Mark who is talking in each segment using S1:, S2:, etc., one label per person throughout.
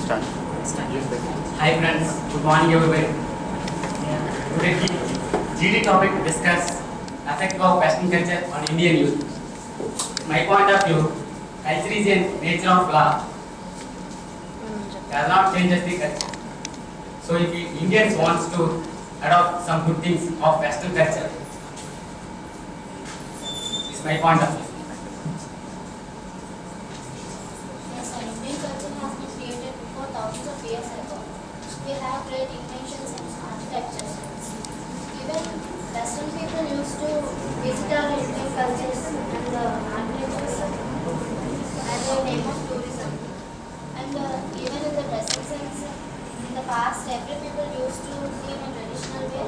S1: Start.
S2: Hi friends, good morning everybody. Today GD topic to discuss effect of Western culture on Indian youth. My point of view, culture is a nature of law. Does not change the culture. So if Indians wants to adopt some good things of Western culture, is my point of view.
S3: Yes, our Indian culture has been created before thousands of years ago. We have great inventions in architecture. Even Western people used to visit our Indian cultures and the architectures as a name of tourism. And even in the dressing sense, in the past, every people used to see in a traditional way.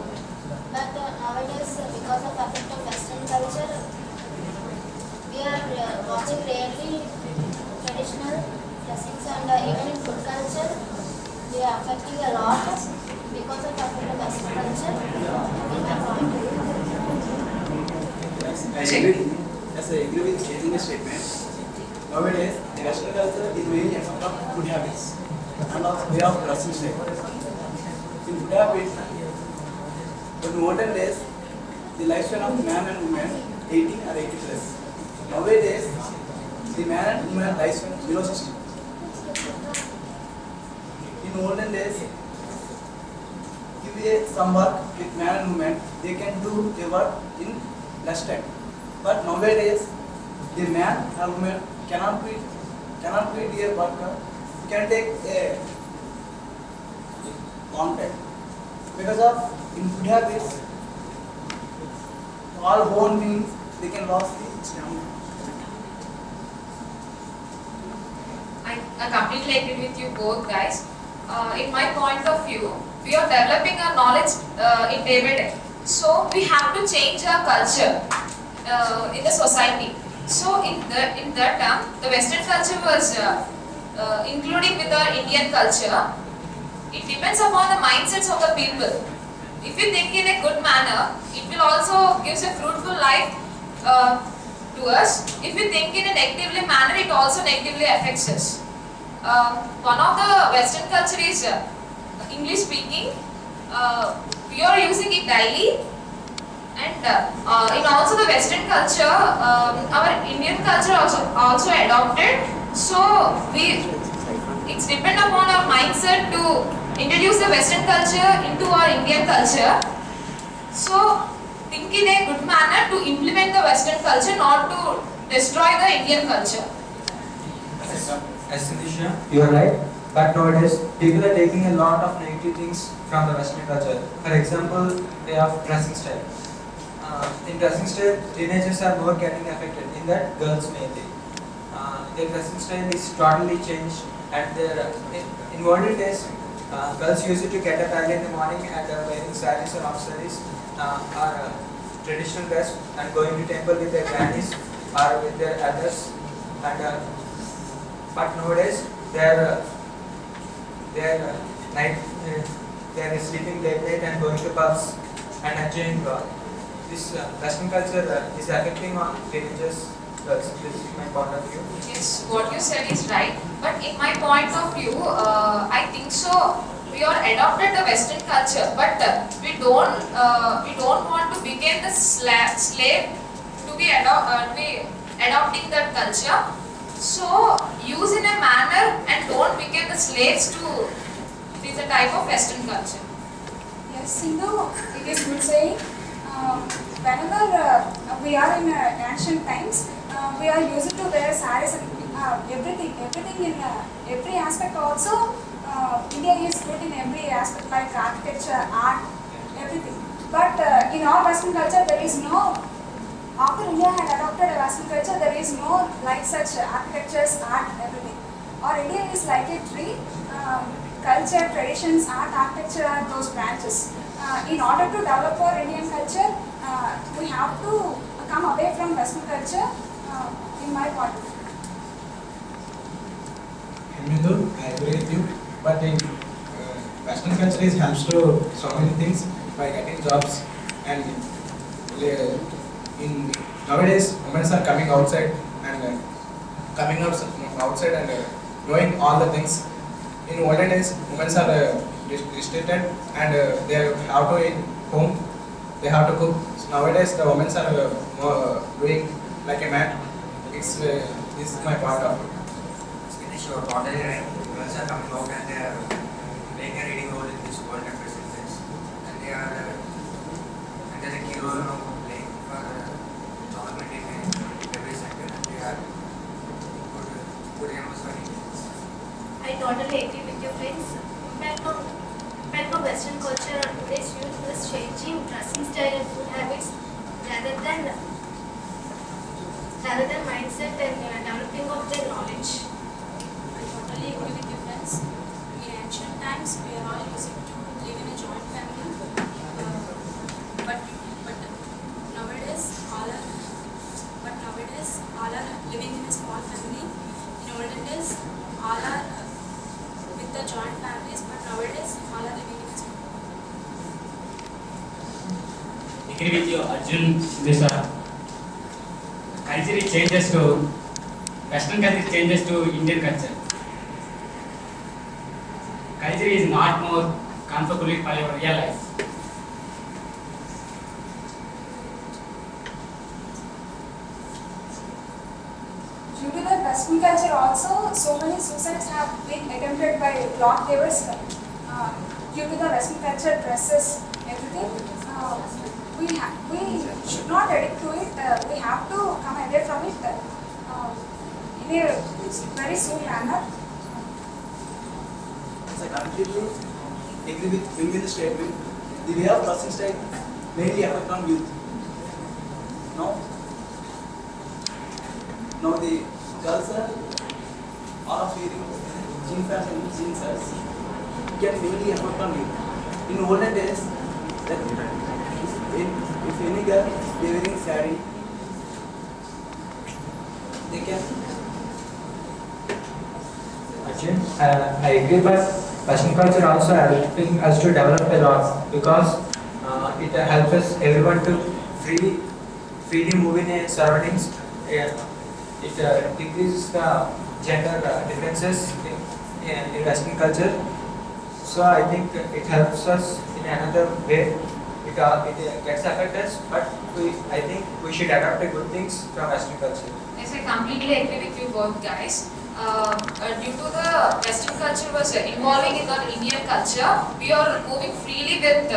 S3: But nowadays, because of effect of Western culture, we are watching rarely traditional dressings and even in food culture, they are affecting a lot because of effect of Western culture. In my point of view.
S4: Yes, I agree with stating the statement. Nowadays, the Western culture is mainly effect of food habits and also way of dressing style. In food habits, in the olden days, the lifespan of man and woman 80 or 80 plus. Nowadays, the man and woman lifespan 0 60. In olden days, if some work with man and woman, they can do their work in less time. But nowadays, the man or woman cannot be their worker. Can take a long time because of in food habits. All bone means they can lose the stamina.
S5: I completely agree with you both guys. In my point of view, we are developing our knowledge in day by day. So we have to change our culture in the society. So in that term, the Western culture was including with our Indian culture. It depends upon the mindsets of the people. If you think in a good manner, it will also gives a fruitful life to us. If you think in a negatively manner, it also negatively affects us. One of the Western culture is English speaking. We are using it daily, and in also the Western culture, our Indian culture also adopted. So it's depend upon our mindset to introduce the Western culture into our Indian culture. So think in a good manner to implement the Western culture, not to destroy the Indian culture.
S6: As Sinisha, you are right. But nowadays, people are taking a lot of negative things from the Western culture. For example, they have dressing style. In dressing style, teenagers are more getting affected. In that, girls mainly. Their dressing style is totally changed. And in olden days, girls used to get up early in the morning and wearing sarees or half sarees or traditional dress and going to temple with their grannies or with their elders. And but nowadays they are sleeping late night and going to pubs and enjoying this Western culture is affecting on teenagers. This is my point of view.
S5: Yes, what you said is right. But in my point of view, I think so. We are adopted the Western culture, but we don't want to become the slave to be adopting that culture. So use in a manner and don't become the slaves to. It is a type of Western culture.
S7: Yes, Sindhu, it is good saying. Whenever we are in ancient times, we are used to wear sarees and everything in every aspect. Also, India is good in every aspect like architecture, art, everything. But in our Western culture, there is no. After India had adopted a Western culture, there is no like such architectures, art, everything. Our India is like a tree. Culture, traditions, art, architecture are those branches. In order to develop our Indian culture, we have to come away from Western culture, in my point of view.
S8: Hindu, I agree with you. But in Western culture is helps to so many things by getting jobs and in nowadays women are coming outside and coming out from outside and knowing all the things in olden days, women are restricted and they have to in home, they have to cook. So nowadays, the women are more doing like a man. This is my point of view.
S6: Ganesh, you're totally right. Girls are coming out and they are playing a leading role in this world at present days. And they are and there's a key role now playing for development in every sector. And they are good examples for Indians.
S1: I totally agree with your friends. Impact of Western culture on today's youth is changing dressing style and food habits rather than mindset and developing of their knowledge.
S9: I totally agree with your friends. In ancient times, we are all used to live in a joint family, but nowadays all are living in a small family. In olden days, all are with the joint families, but nowadays all are living in a small.
S2: Agree with you, Arjun. This culture changes to Western culture changes to Indian culture. Culture is not more comfortable for your real life.
S7: Due to the Western culture also, so many suicides have been attempted by block neighbors. Due to the Western culture, dresses, everything, we should not addict to it. We have to come away from it in a very soon manner.
S4: So I completely agree with Wing's statement. The way of dressing style mainly affect on youth. Now the girls are all wearing jeans and jeans shirts. It can mainly affect on youth. In olden days, that if any girl is wearing saree, they can.
S6: Arjun, I agree, but Western culture also helping us to develop a lot because it helps us everyone to freely move in a surroundings. It decreases the gender differences in Western culture. So I think it helps us in another way. It gets affect us, but I think we should adapt the good things from Western culture.
S5: Yes, I completely agree with you both guys. Due to the Western culture was involving in our Indian culture, we are moving freely with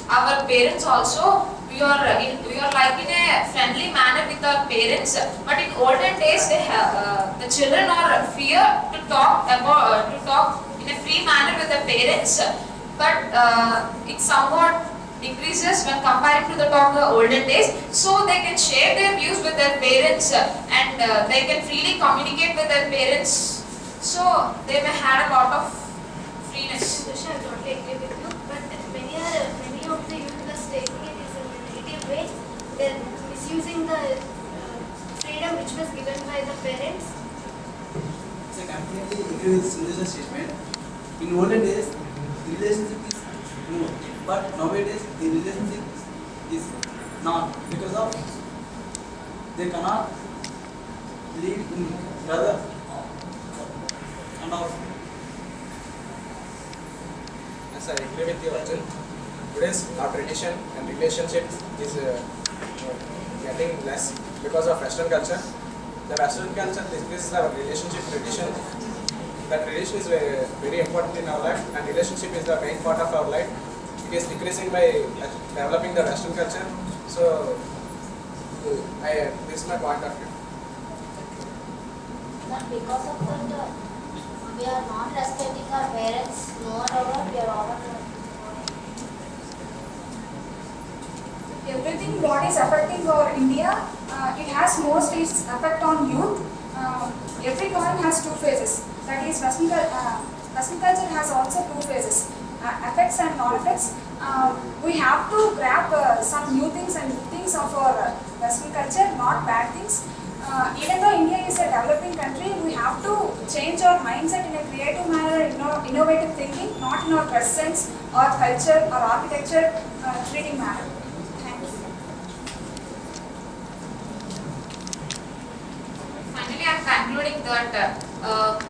S5: our parents also. We are like in a friendly manner with our parents. But in olden days, the children are fear to talk in a free manner with the parents. But it somewhat decreases when compared to the olden days. So they can share their views with their parents and they can freely communicate with their parents. So they may have a lot of freeness.
S1: Susha, I totally agree with you. But many of the youth are taking it in a negative way. They're misusing the freedom which was given by the parents.
S4: So I completely agree with Sindhu's statement. In olden days, the relationship is more, but nowadays the relationship is not because of they cannot live in brother and also.
S8: Yes, I agree with you, Arjun. Today's our tradition and relationship is getting less because of Western culture. The Western culture decreases our relationship tradition. That relation is very important in our life, and relationship is the main part of our life. It is decreasing by developing the Western culture. So, this is my point of view.
S3: But because of that, we are not respecting our parents. Moreover, we are over.
S7: Everything what is affecting our India, it has most its effect on youth. Every coin has two faces. That is, Western culture has also two phases, effects and non-effects. We have to grab some new things and good things of our Western culture, not bad things. Even though India is a developing country, we have to change our mindset in a creative manner, innovative thinking, not in our dress sense or culture or architecture treating manner. Thank you.
S5: Finally, I am concluding that